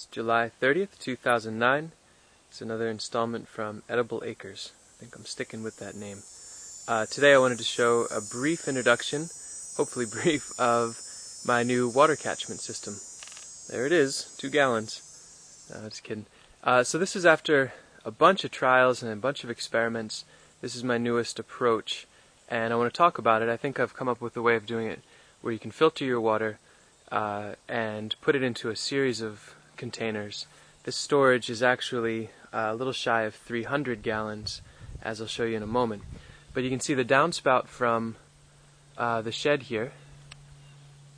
It's July 30th, 2009. It's another installment from Edible Acres. I think I'm sticking with that name. Today I wanted to show a brief introduction, hopefully brief, of my new water catchment system. There it is, 2 gallons. No, just kidding. So this is after a bunch of trials and a bunch of experiments. This is my newest approach, and I want to talk about it. I think I've come up with a way of doing it where you can filter your water and put it into a series of containers. This storage is actually a little shy of 300 gallons, as I'll show you in a moment. But you can see the downspout from the shed here,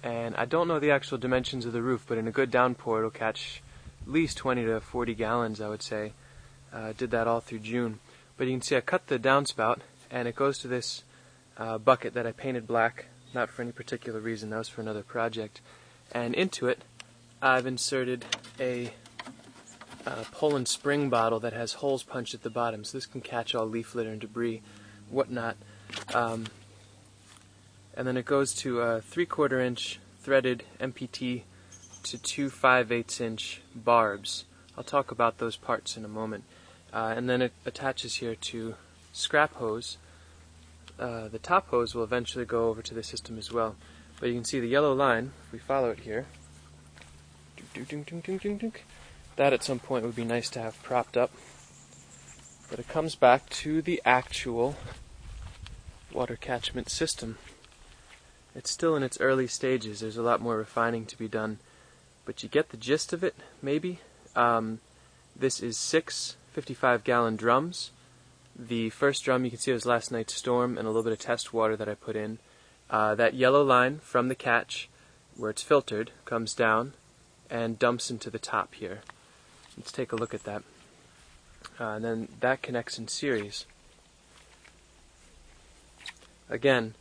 and I don't know the actual dimensions of the roof, but in a good downpour it'll catch at least 20 to 40 gallons, I would say. Did that all through June. But you can see I cut the downspout, and it goes to this bucket that I painted black, not for any particular reason, that was for another project. And into it I've inserted a Poland spring bottle that has holes punched at the bottom, so this can catch all leaf litter and debris, whatnot. And then it goes to a 3/4 inch threaded MPT to 2 5/8 inch barbs. I'll talk about those parts in a moment. And then it attaches here to scrap hose. The top hose will eventually go over to the system as well. But you can see the yellow line, if we follow it here, that at some point would be nice to have propped up. But it comes back to the actual water catchment system. It's still in its early stages. There's a lot more refining to be done, but you get the gist of it, maybe. This is 6 55-gallon drums. The first drum you can see was last night's storm and a little bit of test water that I put in. That yellow line from the catch, where it's filtered, comes down and dumps into the top here. Let's take a look at that. And then that connects in series. Again,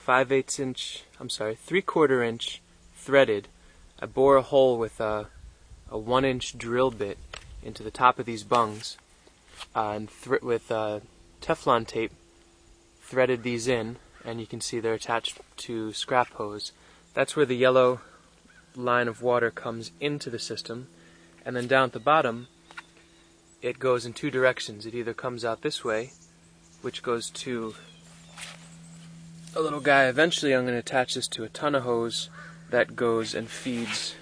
3/4 inch threaded. I bore a hole with a 1-inch drill bit into the top of these bungs, and with Teflon tape threaded these in, and you can see they're attached to scrap hose. That's where the yellow line of water comes into the system, and then down at the bottom it goes in 2 directions. It either comes out this way, which goes to a little guy. Eventually I'm going to attach this to a ton of hose that goes and feeds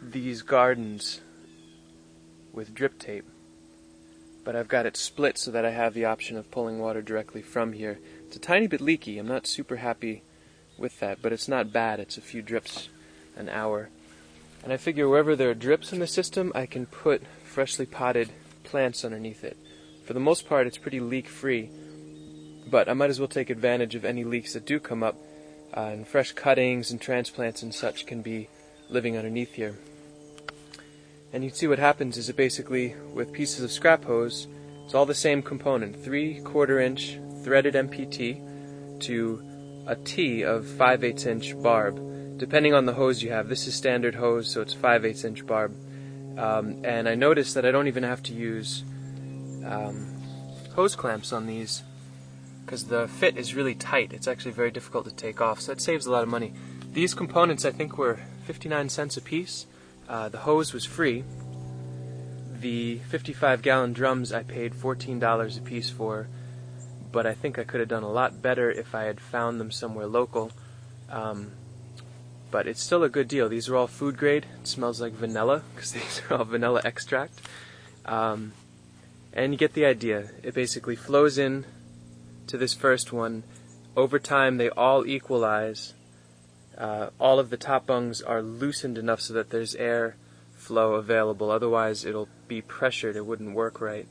these gardens with drip tape. But I've got it split so that I have the option of pulling water directly from here. It's a tiny bit leaky. I'm not super happy with that, but it's not bad. It's a few drips an hour. And I figure wherever there are drips in the system, I can put freshly potted plants underneath it. For the most part, it's pretty leak-free, but I might as well take advantage of any leaks that do come up, and fresh cuttings and transplants and such can be living underneath here. And you can see what happens is it basically, with pieces of scrap hose, it's all the same component, 3/4 inch threaded MPT to a T of 5/8 inch barb. Depending on the hose you have, this is standard hose, so it's 5/8 inch barb. And I noticed that I don't even have to use hose clamps on these, because the fit is really tight. It's actually very difficult to take off, so it saves a lot of money. These components I think were 59 cents a piece. The hose was free. The 55-gallon drums I paid $14 a piece for, but I think I could have done a lot better if I had found them somewhere local. But it's still a good deal. These are all food grade. It smells like vanilla, because these are all vanilla extract. And you get the idea. It basically flows in to this first one. Over time they all equalize. All of the top bungs are loosened enough so that there's air flow available. Otherwise it'll be pressured. It wouldn't work right.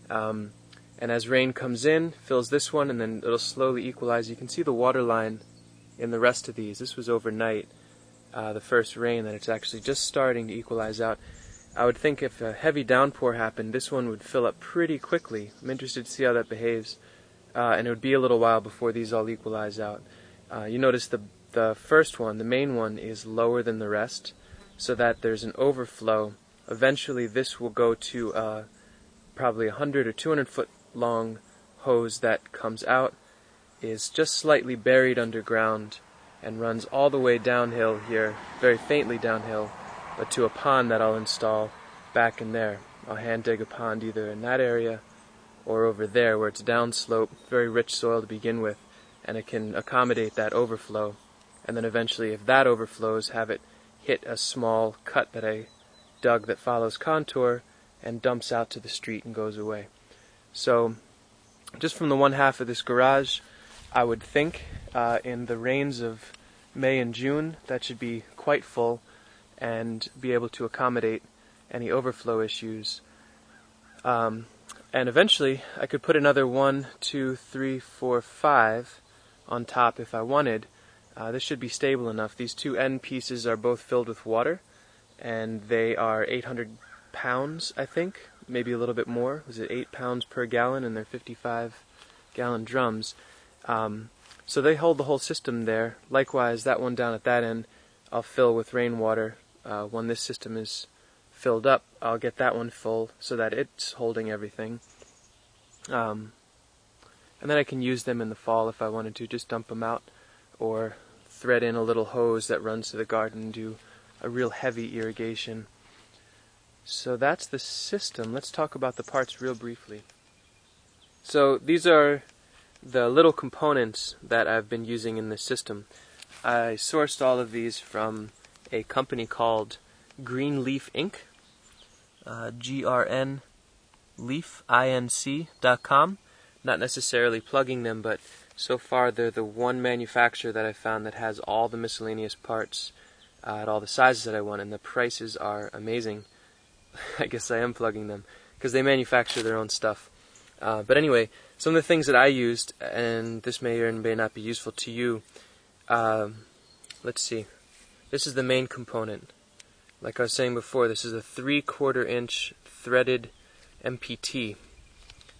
And as rain comes in, fills this one, and then it'll slowly equalize. You can see the water line in the rest of these. This was overnight, the first rain, that it's actually just starting to equalize out. I would think if a heavy downpour happened, this one would fill up pretty quickly. I'm interested to see how that behaves. And it would be a little while before these all equalize out. You notice the first one, the main one, is lower than the rest, so that there's an overflow. Eventually this will go to probably 100 or 200 foot long hose that comes out, is just slightly buried underground, and runs all the way downhill here, very faintly downhill, but to a pond that I'll install back in there. I'll hand dig a pond either in that area or over there where it's downslope, very rich soil to begin with, and it can accommodate that overflow. And then eventually, if that overflows, have it hit a small cut that I dug that follows contour and dumps out to the street and goes away. So just from the one half of this garage, I would think in the rains of May and June that should be quite full and be able to accommodate any overflow issues. And eventually I could put another 1, 2, 3, 4, 5 on top if I wanted. This should be stable enough. These two end pieces are both filled with water, and they are 800 pounds, I think, maybe a little bit more. Was it 8 pounds per gallon, and they're 55-gallon drums. So they hold the whole system there. Likewise, that one down at that end, I'll fill with rainwater. When this system is filled up, I'll get that one full so that it's holding everything. And then I can use them in the fall if I wanted to, just dump them out, or thread in a little hose that runs to the garden and do a real heavy irrigation. So that's the system. Let's talk about the parts real briefly. So these are the little components that I've been using in this system. I sourced all of these from a company called Green Leaf Inc. grnleafinc.com. Not necessarily plugging them, but so far they're the one manufacturer that I found that has all the miscellaneous parts at all the sizes that I want, and the prices are amazing. I guess I am plugging them because they manufacture their own stuff. But anyway, some of the things that I used, and this may or may not be useful to you. Let's see. This is the main component. Like I was saying before, this is a 3/4 inch threaded MPT.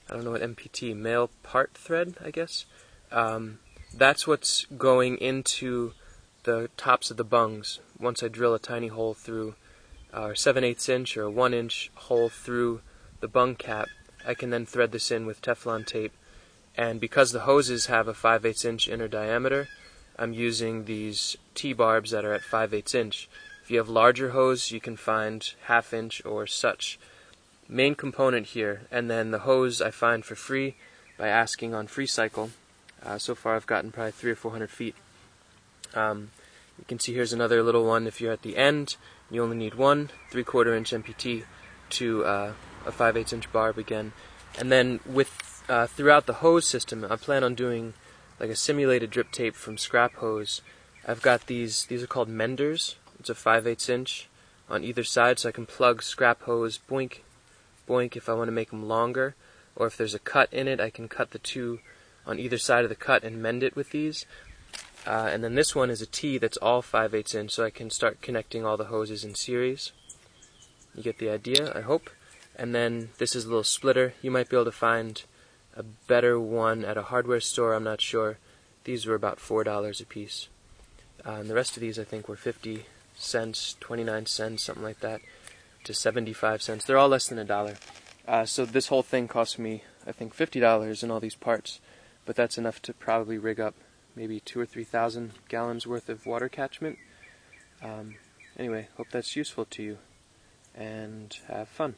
I don't know what MPT, male part thread, I guess. That's what's going into the tops of the bungs. Once I drill a tiny hole through, or 7/8 inch or a 1 inch hole through the bung cap, I can then thread this in with Teflon tape. And because the hoses have a 5/8 inch inner diameter, I'm using these T-barbs that are at 5/8 inch. If you have larger hose, you can find 1/2 inch or such. Main component here, and then the hose I find for free by asking on FreeCycle. So far I've gotten probably 300 or 400 feet. You can see here's another little one. If you're at the end, you only need one 3/4 inch MPT to a 5/8 inch barb again. And then with throughout the hose system, I plan on doing like a simulated drip tape from scrap hose. I've got these are called menders. It's a 5/8 inch on either side, so I can plug scrap hose, boink, boink, if I want to make them longer. Or if there's a cut in it, I can cut the two on either side of the cut and mend it with these. And then this one is a T that's all 5/8 inch, so I can start connecting all the hoses in series. You get the idea, I hope. And then this is a little splitter. You might be able to find a better one at a hardware store, I'm not sure. These were about $4 a piece. And the rest of these I think were 50 cents, 29 cents, something like that, to 75 cents. They're all less than $1. So this whole thing cost me, I think, $50 in all these parts. But that's enough to probably rig up maybe 2,000 or 3,000 gallons worth of water catchment. Anyway, hope that's useful to you, and have fun.